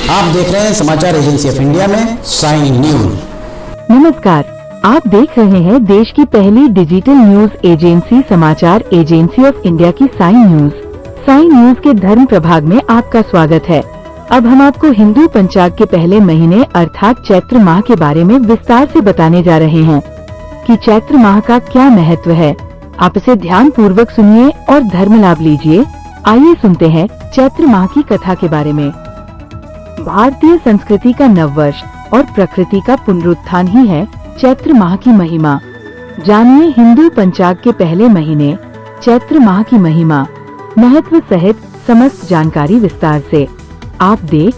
आप देख रहे हैं समाचार एजेंसी ऑफ इंडिया में साइन न्यूज। नमस्कार, आप देख रहे हैं देश की पहली डिजिटल न्यूज एजेंसी समाचार एजेंसी ऑफ इंडिया की साइन न्यूज। साइन न्यूज के धर्म प्रभाग में आपका स्वागत है। अब हम आपको हिंदू पंचांग के पहले महीने अर्थात चैत्र माह के बारे में विस्तार से बताने जा रहे हैं कि चैत्र माह का क्या महत्व है। आप इसे ध्यान पूर्वक सुनिए और धर्म लाभ लीजिए। आइए सुनते हैं चैत्र माह की कथा के बारे में। भारतीय संस्कृति का नववर्ष और प्रकृति का पुनरुत्थान ही है चैत्र माह की महिमा। जानिए हिंदू पंचांग के पहले महीने चैत्र माह की महिमा, महत्व सहित समस्त जानकारी विस्तार से। आप देख,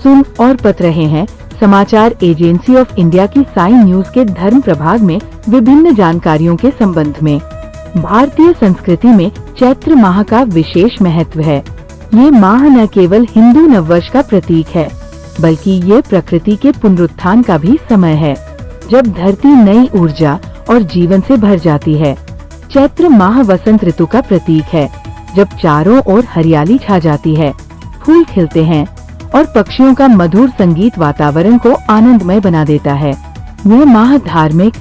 सुन और पढ़ रहे हैं समाचार एजेंसी ऑफ इंडिया की साइन न्यूज के धर्म प्रभाग में विभिन्न जानकारियों के संबंध में। भारतीय संस्कृति में चैत्र माह का विशेष महत्व है। ये माह न केवल हिंदू नववर्ष का प्रतीक है, बल्कि ये प्रकृति के पुनरुत्थान का भी समय है, जब धरती नई ऊर्जा और जीवन से भर जाती है। चैत्र माह वसंत ऋतु का प्रतीक है, जब चारों ओर हरियाली छा जाती है, फूल खिलते हैं और पक्षियों का मधुर संगीत वातावरण को आनंदमय बना देता है। यह माह धार्मिक,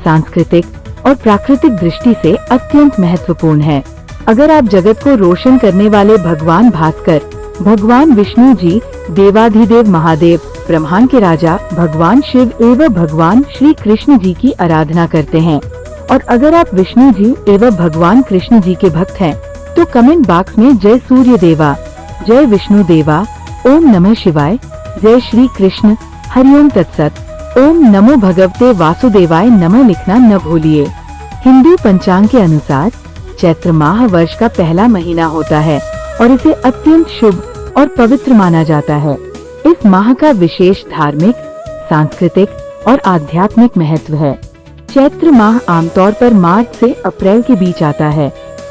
सांस्कृतिक और प्राकृतिक दृष्टि से अत्यंत महत्वपूर्ण है। अगर आप जगत को रोशन करने वाले भगवान भास्कर, भगवान विष्णु जी, देवाधिदेव महादेव, ब्रह्मांड के राजा भगवान शिव एवं भगवान श्री कृष्ण जी की आराधना करते हैं, और अगर आप विष्णु जी एवं भगवान कृष्ण जी के भक्त हैं, तो कमेंट बॉक्स में जय सूर्य देवा, जय विष्णु देवा, ओम नमः शिवाय, जय श्री कृष्ण, हरिओम तत्सत, ओम नमो भगवते वासुदेवाय नमः लिखना न भूलिए। हिंदू पंचांग के अनुसार चैत्र माह वर्ष का पहला महीना होता है और इसे अत्यंत शुभ और पवित्र माना जाता है। इस माह का विशेष धार्मिक, सांस्कृतिक और आध्यात्मिक महत्व है। चैत्र माह आमतौर पर मार्च से अप्रैल के बीच आता है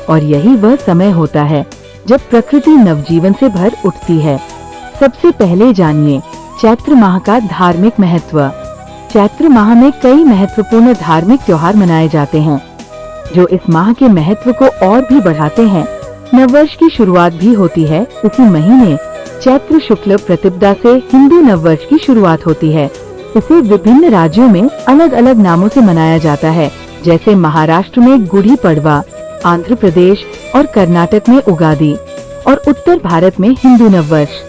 और यही वह समय होता है जब प्रकृति नवजीवन से भर उठती है। सबसे पहले जानिए चैत्र माह का धार्मिक महत्व। चैत्र माह में कई महत्वपूर्ण धार्मिक त्योहार मनाए जाते हैं, जो इस माह के महत्व को और भी बढ़ाते हैं। नववर्ष की शुरुआत भी होती है इसी महीने। चैत्र शुक्ल प्रतिपदा से हिंदू नववर्ष की शुरुआत होती है। इसे विभिन्न राज्यों में अलग अलग नामों से मनाया जाता है, जैसे महाराष्ट्र में गुड़ी पड़वा, आंध्र प्रदेश और कर्नाटक में उगादी और उत्तर भारत में हिंदू नववर्ष।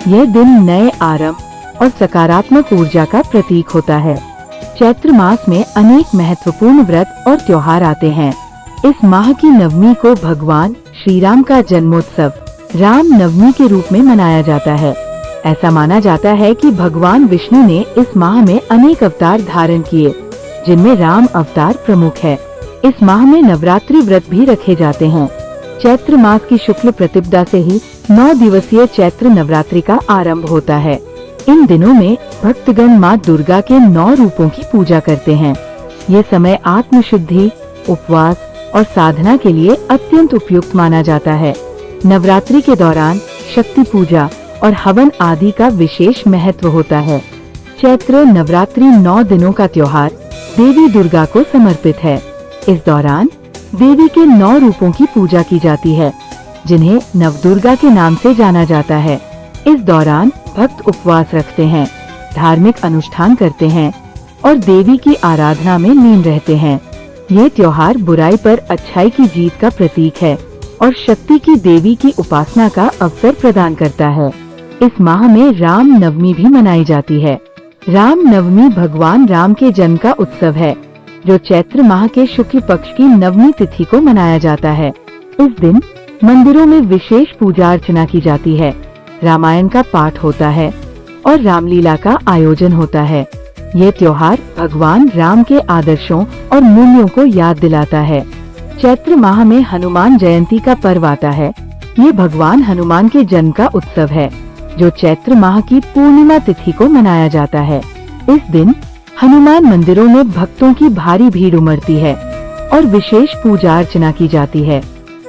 यह दिन नए आरंभ और सकारात्मक ऊर्जा का प्रतीक होता है। चैत्र मास में अनेक महत्वपूर्ण व्रत और त्योहार आते हैं। इस माह की नवमी को भगवान श्री राम का जन्मोत्सव राम नवमी के रूप में मनाया जाता है। ऐसा माना जाता है कि भगवान विष्णु ने इस माह में अनेक अवतार धारण किए, जिनमें राम अवतार प्रमुख है। इस माह में नवरात्रि व्रत भी रखे जाते हैं। चैत्र मास की शुक्ल प्रतिपदा से ही 9 दिवसीय चैत्र नवरात्रि का आरंभ होता है। इन दिनों में भक्तगण माँ दुर्गा के 9 रूपों की पूजा करते हैं। ये समय आत्मशुद्धि, उपवास और साधना के लिए अत्यंत उपयुक्त माना जाता है। नवरात्रि के दौरान शक्ति पूजा और हवन आदि का विशेष महत्व होता है। चैत्र नवरात्रि 9 दिनों का त्योहार देवी दुर्गा को समर्पित है। इस दौरान देवी के 9 रूपों की पूजा की जाती है, जिन्हें नवदुर्गा के नाम से जाना जाता है। इस दौरान भक्त उपवास रखते हैं, धार्मिक अनुष्ठान करते हैं और देवी की आराधना में लीन रहते हैं। ये त्योहार बुराई पर अच्छाई की जीत का प्रतीक है और शक्ति की देवी की उपासना का अवसर प्रदान करता है। इस माह में राम नवमी भी मनाई जाती है। राम नवमी भगवान राम के जन्म का उत्सव है, जो चैत्र माह के शुक्ल पक्ष की नवमी तिथि को मनाया जाता है। इस दिन मंदिरों में विशेष पूजा अर्चना की जाती है, रामायण का पाठ होता है और रामलीला का आयोजन होता है। ये त्योहार भगवान राम के आदर्शों और मूल्यों को याद दिलाता है। चैत्र माह में हनुमान जयंती का पर्व आता है। ये भगवान हनुमान के जन्म का उत्सव है, जो चैत्र माह की पूर्णिमा तिथि को मनाया जाता है। इस दिन हनुमान मंदिरों में भक्तों की भारी भीड़ उमड़ती है और विशेष पूजा अर्चना की जाती है।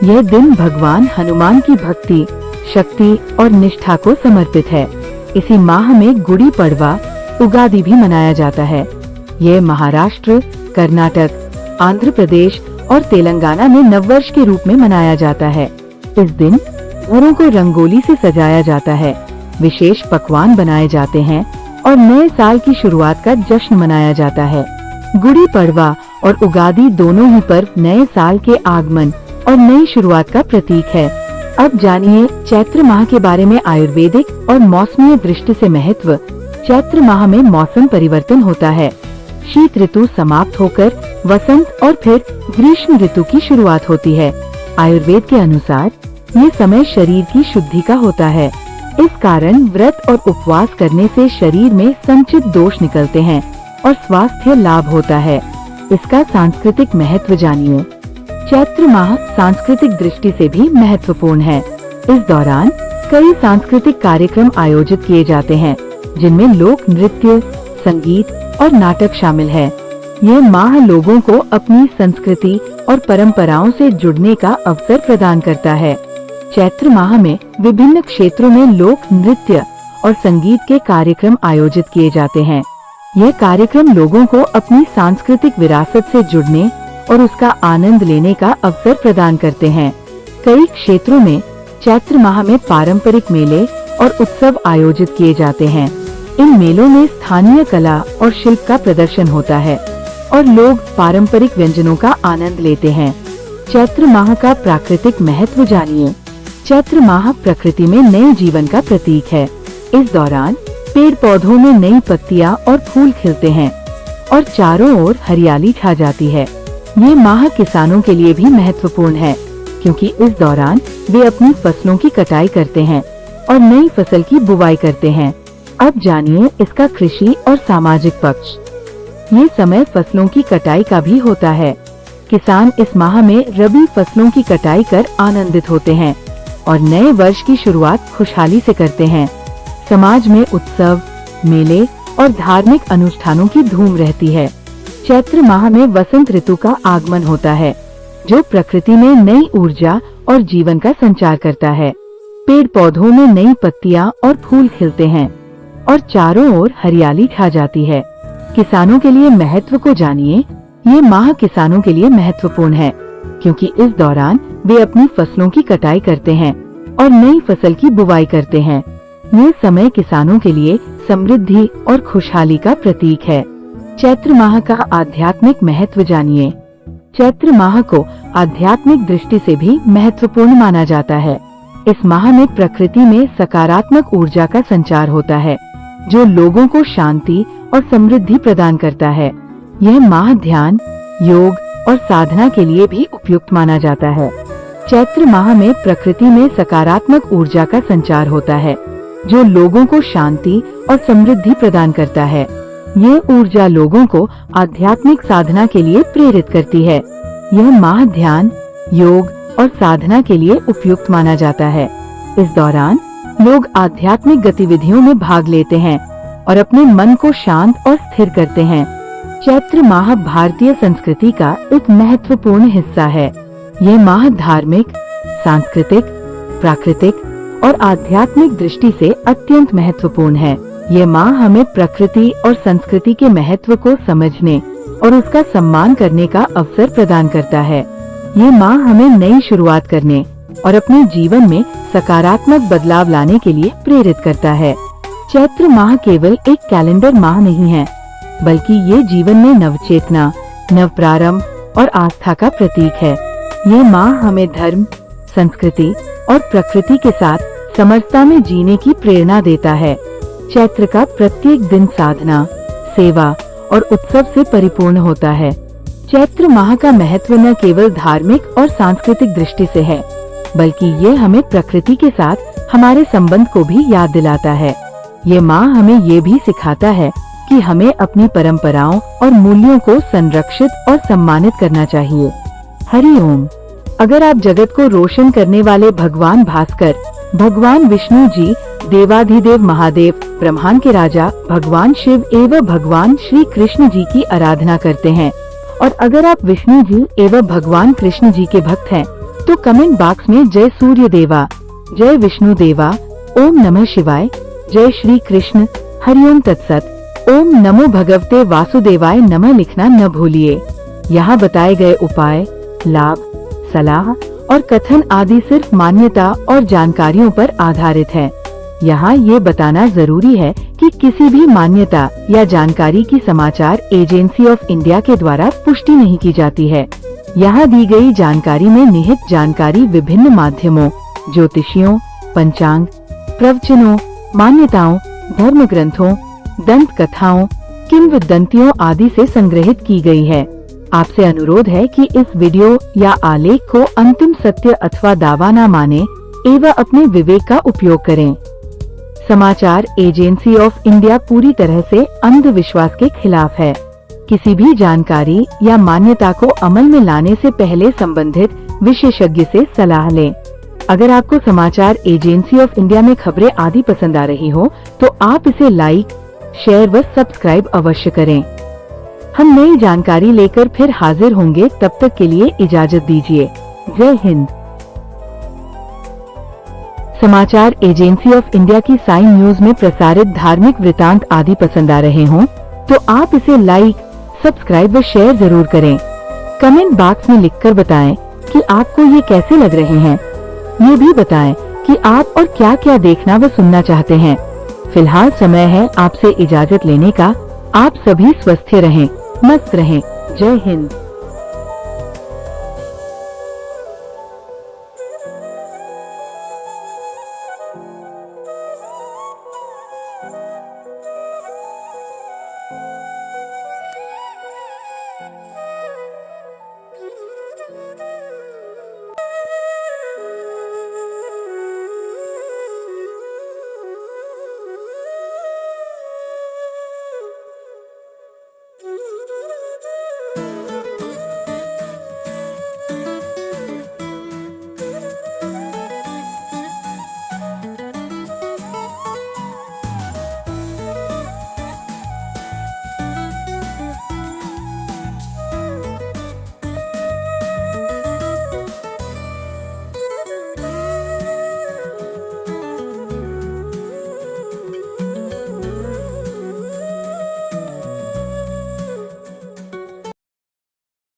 यह दिन भगवान हनुमान की भक्ति, शक्ति और निष्ठा को समर्पित है। इसी माह में गुड़ी पड़वा, उगादी भी मनाया जाता है। यह महाराष्ट्र, कर्नाटक, आंध्र प्रदेश और तेलंगाना में नववर्ष के रूप में मनाया जाता है। इस दिन घरों को रंगोली से सजाया जाता है, विशेष पकवान बनाए जाते हैं और नए साल की शुरुआत का जश्न मनाया जाता है। गुड़ी पड़वा और उगादी दोनों ही पर्व नए साल के आगमन और नई शुरुआत का प्रतीक है। अब जानिए चैत्र माह के बारे में आयुर्वेदिक और मौसमीय दृष्टि से महत्व। चैत्र माह में मौसम परिवर्तन होता है। शीत ऋतु समाप्त होकर वसंत और फिर ग्रीष्म ऋतु की शुरुआत होती है। आयुर्वेद के अनुसार ये समय शरीर की शुद्धि का होता है। इस कारण व्रत और उपवास करने से शरीर में संचित दोष निकलते हैं और स्वास्थ्य लाभ होता है। इसका सांस्कृतिक महत्व जानिए। चैत्र माह सांस्कृतिक दृष्टि से भी महत्वपूर्ण है। इस दौरान कई सांस्कृतिक कार्यक्रम आयोजित किए जाते हैं, जिनमें लोक नृत्य, संगीत और नाटक शामिल है। ये माह लोगों को अपनी संस्कृति और परंपराओं से जुड़ने का अवसर प्रदान करता है। चैत्र माह में विभिन्न क्षेत्रों में लोक नृत्य और संगीत के कार्यक्रम आयोजित किए जाते हैं। यह कार्यक्रम लोगों को अपनी सांस्कृतिक विरासत से जुड़ने और उसका आनंद लेने का अवसर प्रदान करते हैं। कई क्षेत्रों में चैत्र माह में पारंपरिक मेले और उत्सव आयोजित किए जाते हैं। इन मेलों में स्थानीय कला और शिल्प का प्रदर्शन होता है और लोग पारंपरिक व्यंजनों का आनंद लेते हैं। चैत्र माह का प्राकृतिक महत्व जानिए। चैत्र माह प्रकृति में नए जीवन का प्रतीक है। इस दौरान पेड़ पौधों में नई पत्तियां और फूल खिलते हैं और चारों ओर हरियाली छा जाती है। ये माह किसानों के लिए भी महत्वपूर्ण है, क्योंकि इस दौरान वे अपनी फसलों की कटाई करते हैं और नई फसल की बुवाई करते हैं। अब जानिए इसका कृषि और सामाजिक पक्ष। ये समय फसलों की कटाई का भी होता है। किसान इस माह में रबी फसलों की कटाई कर आनंदित होते हैं और नए वर्ष की शुरुआत खुशहाली से करते हैं। समाज में उत्सव, मेले और धार्मिक अनुष्ठानों की धूम रहती है। चैत्र माह में वसंत ऋतु का आगमन होता है, जो प्रकृति में नई ऊर्जा और जीवन का संचार करता है। पेड़ पौधों में नई पत्तियां और फूल खिलते हैं और चारों ओर हरियाली छा जाती है। किसानों के लिए महत्व को जानिए। ये माह किसानों के लिए महत्वपूर्ण है, क्योंकि इस दौरान वे अपनी फसलों की कटाई करते हैं और नई फसल की बुवाई करते हैं। ये समय किसानों के लिए समृद्धि और खुशहाली का प्रतीक है। चैत्र माह का आध्यात्मिक महत्व जानिए। चैत्र माह को आध्यात्मिक दृष्टि से भी महत्वपूर्ण माना जाता है। इस माह में प्रकृति में सकारात्मक ऊर्जा का संचार होता है, जो लोगों को शांति और समृद्धि प्रदान करता है। यह माह ध्यान, योग और साधना के लिए भी उपयुक्त माना जाता है। चैत्र माह में प्रकृति में सकारात्मक ऊर्जा का संचार होता है, जो लोगों को शांति और समृद्धि प्रदान करता है। ये ऊर्जा लोगों को आध्यात्मिक साधना के लिए प्रेरित करती है। यह माह ध्यान, योग और साधना के लिए उपयुक्त माना जाता है। इस दौरान लोग आध्यात्मिक गतिविधियों में भाग लेते हैं और अपने मन को शांत और स्थिर करते हैं। चैत्र माह भारतीय संस्कृति का एक महत्वपूर्ण हिस्सा है। यह माह धार्मिक, सांस्कृतिक, प्राकृतिक और आध्यात्मिक दृष्टि से अत्यंत महत्वपूर्ण है। यह माह हमें प्रकृति और संस्कृति के महत्व को समझने और उसका सम्मान करने का अवसर प्रदान करता है। ये माह हमें नई शुरुआत करने और अपने जीवन में सकारात्मक बदलाव लाने के लिए प्रेरित करता है। चैत्र माह केवल एक कैलेंडर माह नहीं है, बल्कि ये जीवन में नवचेतना, नव प्रारंभ और आस्था का प्रतीक है। ये माह हमें धर्म, संस्कृति और प्रकृति के साथ समरसता में जीने की प्रेरणा देता है। चैत्र का प्रत्येक दिन साधना, सेवा और उत्सव से परिपूर्ण होता है। चैत्र माह का महत्व न केवल धार्मिक और सांस्कृतिक दृष्टि से है, बल्कि ये हमें प्रकृति के साथ हमारे संबंध को भी याद दिलाता है। ये माह हमें ये भी सिखाता है कि हमें अपनी परंपराओं और मूल्यों को संरक्षित और सम्मानित करना चाहिए। हरि ओम। अगर आप जगत को रोशन करने वाले भगवान भास्कर, भगवान विष्णु जी, देवाधिदेव महादेव, ब्रह्मांड के राजा भगवान शिव एवं भगवान श्री कृष्ण जी की आराधना करते हैं, और अगर आप विष्णु जी एवं भगवान कृष्ण जी के भक्त हैं, तो कमेंट बॉक्स में जय सूर्य देवा, जय विष्णु देवा, ओम नमः शिवाय, जय श्री कृष्ण, हरिओम तत्सत, ओम नमो भगवते वासुदेवाय नमः लिखना न भूलिए। यहाँ बताए गए उपाय, लाभ, सलाह और कथन आदि सिर्फ मान्यता और जानकारियों पर आधारित है। यहाँ ये बताना जरूरी है कि किसी भी मान्यता या जानकारी की समाचार एजेंसी ऑफ इंडिया के द्वारा पुष्टि नहीं की जाती है। यहाँ दी गई जानकारी में निहित जानकारी विभिन्न माध्यमों, ज्योतिषियों, पंचांग, प्रवचनों, मान्यताओं, धर्म ग्रंथों, दंत कथाओं, किंवदंतियों आदि से संग्रहित की गई है। आपसे अनुरोध है कि इस वीडियो या आलेख को अंतिम सत्य अथवा दावा न माने एवं अपने विवेक का उपयोग करें। समाचार एजेंसी ऑफ इंडिया पूरी तरह से अंधविश्वास के खिलाफ है। किसी भी जानकारी या मान्यता को अमल में लाने से पहले संबंधित विशेषज्ञ से सलाह लें। अगर आपको समाचार एजेंसी ऑफ इंडिया में खबरें आदि पसंद आ रही हो तो आप इसे लाइक, शेयर व सब्सक्राइब अवश्य करें। हम नई जानकारी लेकर फिर हाजिर होंगे, तब तक के लिए इजाजत दीजिए। जय हिंद। समाचार एजेंसी ऑफ इंडिया की साइन न्यूज में प्रसारित धार्मिक वृतांत आदि पसंद आ रहे हों तो आप इसे लाइक, सब्सक्राइब व शेयर जरूर करें। कमेंट बॉक्स में लिखकर बताएं कि आपको ये कैसे लग रहे हैं। ये भी बताएं कि आप और क्या क्या देखना व सुनना चाहते हैं। फिलहाल समय है आपसे इजाजत लेने का। आप सभी स्वस्थ रहें, मस्त रहें। जय हिंद।